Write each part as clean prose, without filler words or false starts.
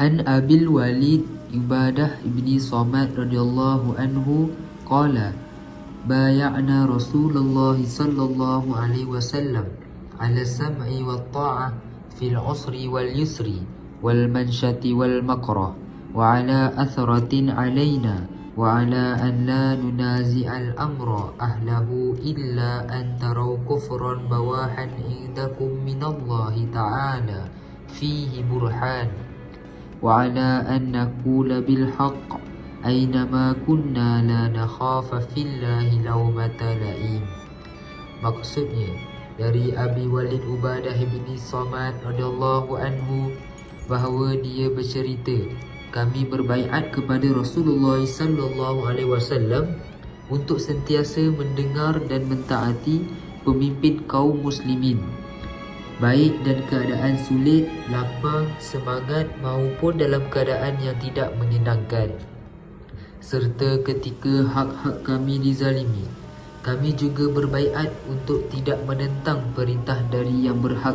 An Abil Walid Ibadah ibni Samad radhiyallahu anhu qala bay'ana Rasulullah sallallahu alaihi wasallam ala sam'i wa ta'ah fil usri wal yusri wal mansyati wal makrah wa ala athratin alaina wa ala an la nunazi'al amra ahlahu illa an taraw kufran bawahan indakum minallahi ta'ala fihi burhan wa ala an naqula bil haqq aynama kunna la nakhafa fillahi lawmata la'im. Maksudnya dari Abi Walid Ubadah bin Samad radhiyallahu anhu bahawa dia bercerita, kami berbaiat kepada Rasulullah sallallahu alaihi wasallam untuk sentiasa mendengar dan mentaati pemimpin kaum muslimin, baik dan keadaan sulit, lapang, semangat maupun dalam keadaan yang tidak menyenangkan. Serta ketika hak-hak kami dizalimi, kami juga berbaiat untuk tidak menentang perintah dari yang berhak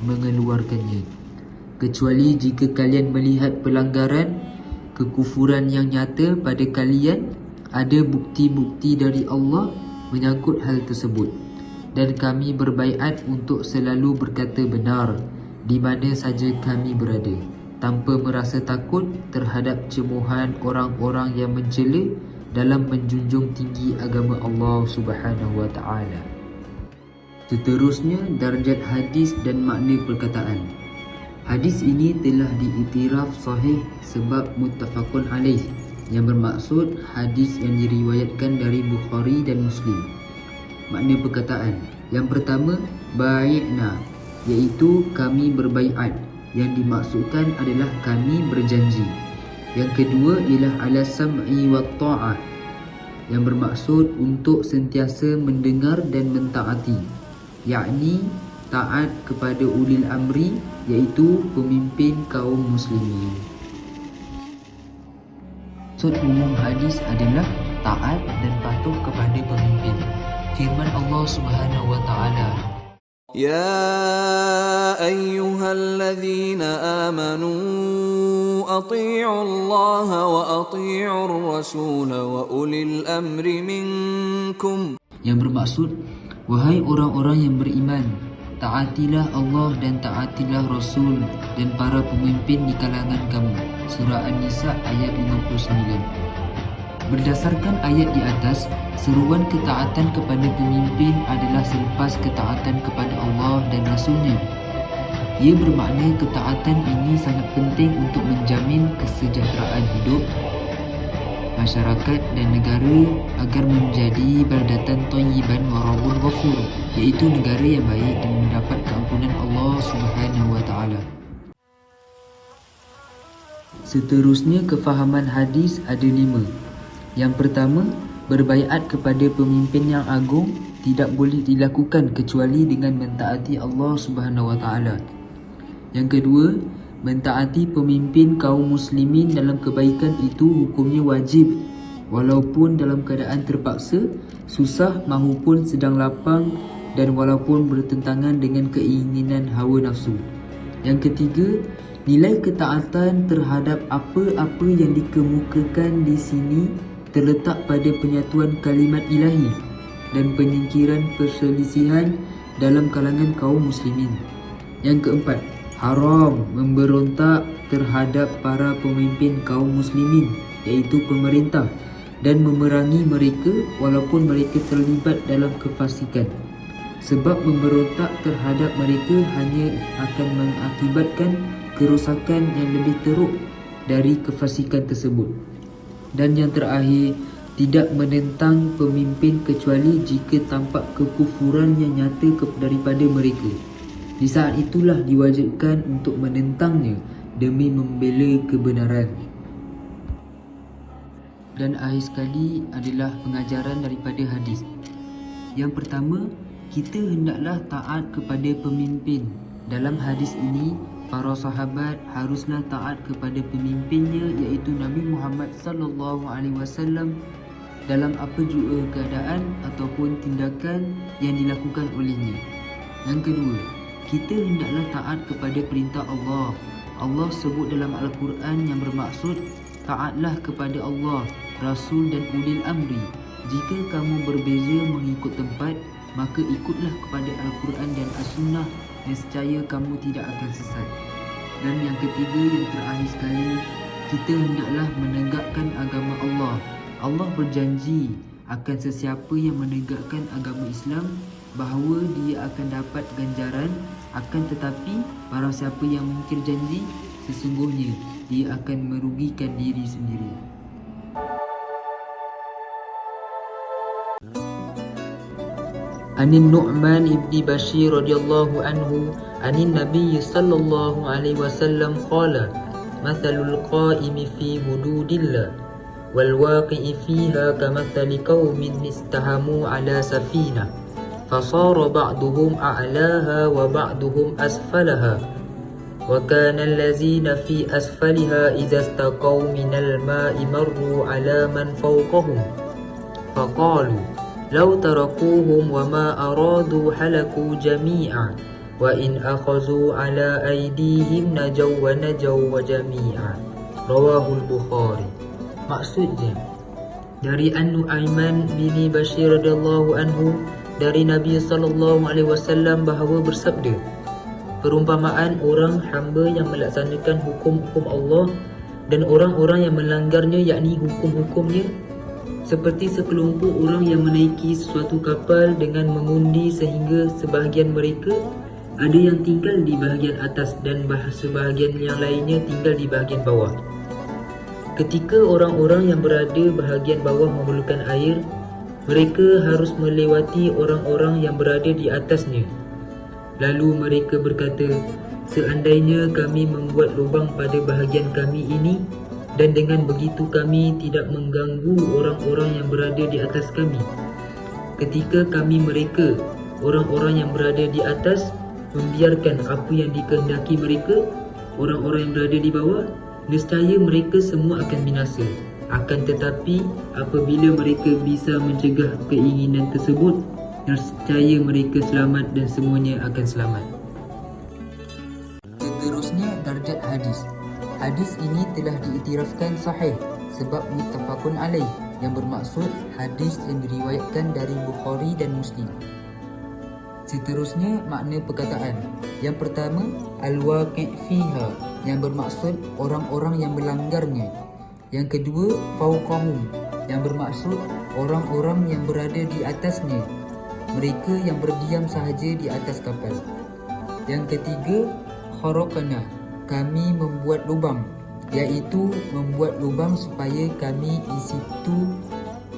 mengeluarkannya, kecuali jika kalian melihat pelanggaran, kekufuran yang nyata pada kalian, ada bukti-bukti dari Allah menyangkut hal tersebut. Dan kami berbaiat untuk selalu berkata benar di mana saja kami berada, tanpa merasa takut terhadap cemohan orang-orang yang mencela dalam menjunjung tinggi agama Allah Subhanahu wa taala. Seterusnya, darjat hadis dan makna perkataan. Hadis ini telah diiktiraf sahih sebab muttafaqun alaih, yang bermaksud hadis yang diriwayatkan dari Bukhari dan Muslim. Makna perkataan yang pertama, bai'na, iaitu kami berbaiat, yang dimaksudkan adalah kami berjanji. Yang kedua ialah ala sam'i wa ta'ah, yang bermaksud untuk sentiasa mendengar dan mentaati, yakni taat kepada ulil amri, iaitu pemimpin kaum muslimin. Maksud umum hadis adalah taat dan patuh kepada pemimpin. Firman Allah Subhanahu wa taala, يا أيها الذين آمنوا أطيعوا الله وأطيعوا الرسول وأولي الأمر منكم, yang bermaksud, wahai orang-orang yang beriman, taatilah Allah dan taatilah Rasul dan para pemimpin di kalangan kamu. Surah An-Nisa ayat 59. Berdasarkan ayat di atas, seruan ketaatan kepada pemimpin adalah selepas ketaatan kepada Allah dan Rasulnya. Ia bermakna ketaatan ini sangat penting untuk menjamin kesejahteraan hidup masyarakat dan negara agar menjadi baldatan thayyiban wa rabbun ghafur, iaitu negara yang baik dan mendapat keampunan Allah Subhanahu wa taala. Seterusnya, kefahaman hadis ada 5. Yang pertama, berbaiat kepada pemimpin yang agung tidak boleh dilakukan kecuali dengan mentaati Allah Subhanahu wa taala. Yang kedua, mentaati pemimpin kaum muslimin dalam kebaikan itu hukumnya wajib, walaupun dalam keadaan terpaksa, susah maupun sedang lapang, dan walaupun bertentangan dengan keinginan hawa nafsu. Yang ketiga, nilai ketaatan terhadap apa-apa yang dikemukakan di sini terletak pada penyatuan kalimat ilahi dan penyingkiran perselisihan dalam kalangan kaum muslimin. Yang keempat, haram memberontak terhadap para pemimpin kaum muslimin, iaitu pemerintah, dan memerangi mereka walaupun mereka terlibat dalam kefasikan, sebab memberontak terhadap mereka hanya akan mengakibatkan kerosakan yang lebih teruk dari kefasikan tersebut. Dan yang terakhir, tidak menentang pemimpin kecuali jika tampak kekufuran yang nyata daripada mereka. Di saat itulah diwajibkan untuk menentangnya demi membela kebenaran. Dan akhir sekali adalah pengajaran daripada hadis. Yang pertama, kita hendaklah taat kepada pemimpin. Dalam hadis ini, para sahabat haruslah taat kepada pemimpinnya, iaitu Nabi Muhammad sallallahu alaihi wasallam, dalam apa jua keadaan ataupun tindakan yang dilakukan olehnya. Yang kedua, kita hendaklah taat kepada perintah Allah. Allah sebut dalam Al-Quran yang bermaksud taatlah kepada Allah, Rasul dan ulil amri. Jika kamu berbeza mengikut tempat, maka ikutlah kepada Al-Quran dan As-Sunnah, nescaya kamu tidak akan sesat. Dan yang ketiga, yang terakhir sekali, kita hendaklah menegakkan agama Allah. Allah berjanji akan sesiapa yang menegakkan agama Islam bahawa dia akan dapat ganjaran, akan tetapi barang siapa yang mungkir janji, sesungguhnya dia akan merugikan diri sendiri. Anin Nu'man ibni Bashir radhiyallahu anhu anin Nabi sallallahu alaihi wasallam qala mathalul qa'imi fi hududillah wal waqi'i fiha kamathali qaumin istahamu ala safinah fasara ba'duhum a'laha wa ba'duhum asfalaha wa kana allazina fi asfaliha idza istaqaw minal ma'i marru ala man fawqahum faqalu law tarakuhum wa ma aradu halaku jami'a wa in akhazu ala aydihim najaw wa jami'a. Rawahul Bukhari. Maksudnya, dari An-Nu'aiman bin Bashir radhiyallahu anhu dari Nabi sallallahu alaihi wasallam bahawa bersabda, perumpamaan orang hamba yang melaksanakan hukum-hukum Allah dan orang-orang yang melanggarnya, yakni hukum-hukumnya, seperti sekelompok orang yang menaiki suatu kapal dengan mengundi sehingga sebahagian mereka ada yang tinggal di bahagian atas dan sebahagian yang lainnya tinggal di bahagian bawah. Ketika orang-orang yang berada bahagian bawah memerlukan air, mereka harus melewati orang-orang yang berada di atasnya. Lalu mereka berkata, seandainya kami membuat lubang pada bahagian kami ini, dan dengan begitu kami tidak mengganggu orang-orang yang berada di atas kami. Ketika kami mereka, orang-orang yang berada di atas, membiarkan apa yang dikehendaki mereka, orang-orang yang berada di bawah, nescaya mereka semua akan binasa. Akan tetapi apabila mereka bisa mencegah keinginan tersebut, nescaya mereka selamat dan semuanya akan selamat. Seterusnya, darjat hadis. Hadis ini telah diiktirafkan sahih sebab muttafaqun alaih, yang bermaksud hadis yang diriwayatkan dari Bukhari dan Muslim. Seterusnya, makna perkataan. Yang pertama, al-waqi' fiha, yang bermaksud orang-orang yang melanggarnya. Yang kedua, fawqahum, yang bermaksud orang-orang yang berada di atasnya, mereka yang berdiam sahaja di atas kapal. Yang ketiga, kharaqna, kami membuat lubang, iaitu membuat lubang supaya kami di situ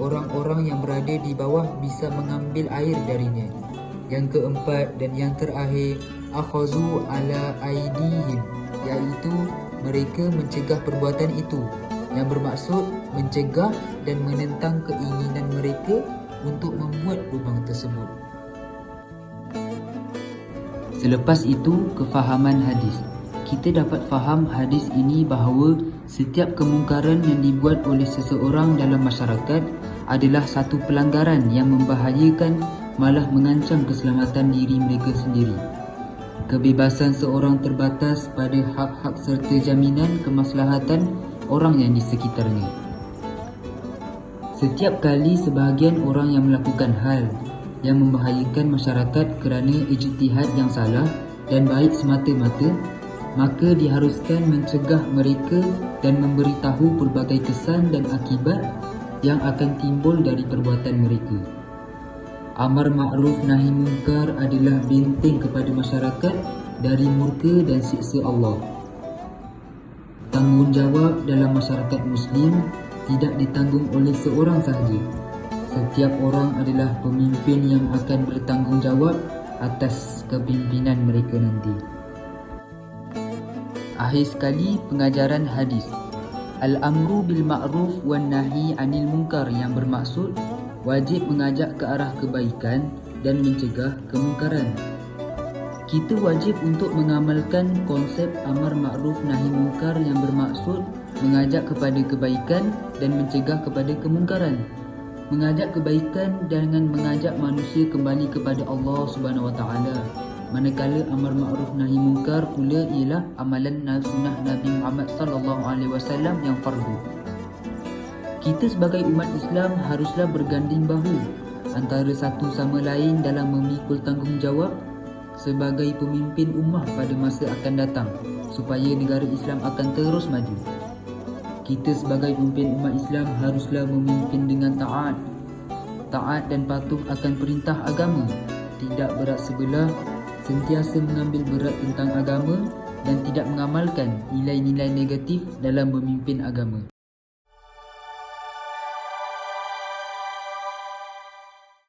orang-orang yang berada di bawah bisa mengambil air darinya. Yang keempat dan yang terakhir, akhazu ala aidihim, iaitu mereka mencegah perbuatan itu, yang bermaksud mencegah dan menentang keinginan mereka untuk membuat lubang tersebut. Selepas itu, kefahaman hadis. Kita dapat faham hadis ini bahawa setiap kemungkaran yang dibuat oleh seseorang dalam masyarakat adalah satu pelanggaran yang membahayakan, malah mengancam keselamatan diri mereka sendiri. Kebebasan seorang terbatas pada hak-hak serta jaminan kemaslahatan orang yang di sekitarnya. Setiap kali sebahagian orang yang melakukan hal yang membahayakan masyarakat kerana ijtihad yang salah dan baik semata-mata, maka diharuskan mencegah mereka dan memberitahu pelbagai kesan dan akibat yang akan timbul dari perbuatan mereka. Amar ma'ruf nahi munkar adalah benteng kepada masyarakat dari murka dan siksa Allah. Tanggungjawab dalam masyarakat Muslim tidak ditanggung oleh seorang sahaja. Setiap orang adalah pemimpin yang akan bertanggungjawab atas kepimpinan mereka nanti. Akhir sekali, pengajaran hadis. Al-amru bil ma'ruf wan nahi anil munkar, yang bermaksud wajib mengajak ke arah kebaikan dan mencegah kemungkaran. Kita wajib untuk mengamalkan konsep amar ma'ruf nahi munkar yang bermaksud mengajak kepada kebaikan dan mencegah kepada kemungkaran. Mengajak kebaikan dengan mengajak manusia kembali kepada Allah Subhanahu Wa Taala. Manakala amar ma'ruf nahi munkar pula ialah amalan sunnah Nabi Muhammad sallallahu alaihi wasallam yang fardu. Kita sebagai umat Islam haruslah berganding bahu antara satu sama lain dalam memikul tanggungjawab sebagai pemimpin ummah pada masa akan datang supaya negara Islam akan terus maju. Kita sebagai pemimpin umat Islam haruslah memimpin dengan taat dan patuh akan perintah agama, tidak berat sebelah, sentiasa mengambil berat tentang agama dan tidak mengamalkan nilai-nilai negatif dalam memimpin agama.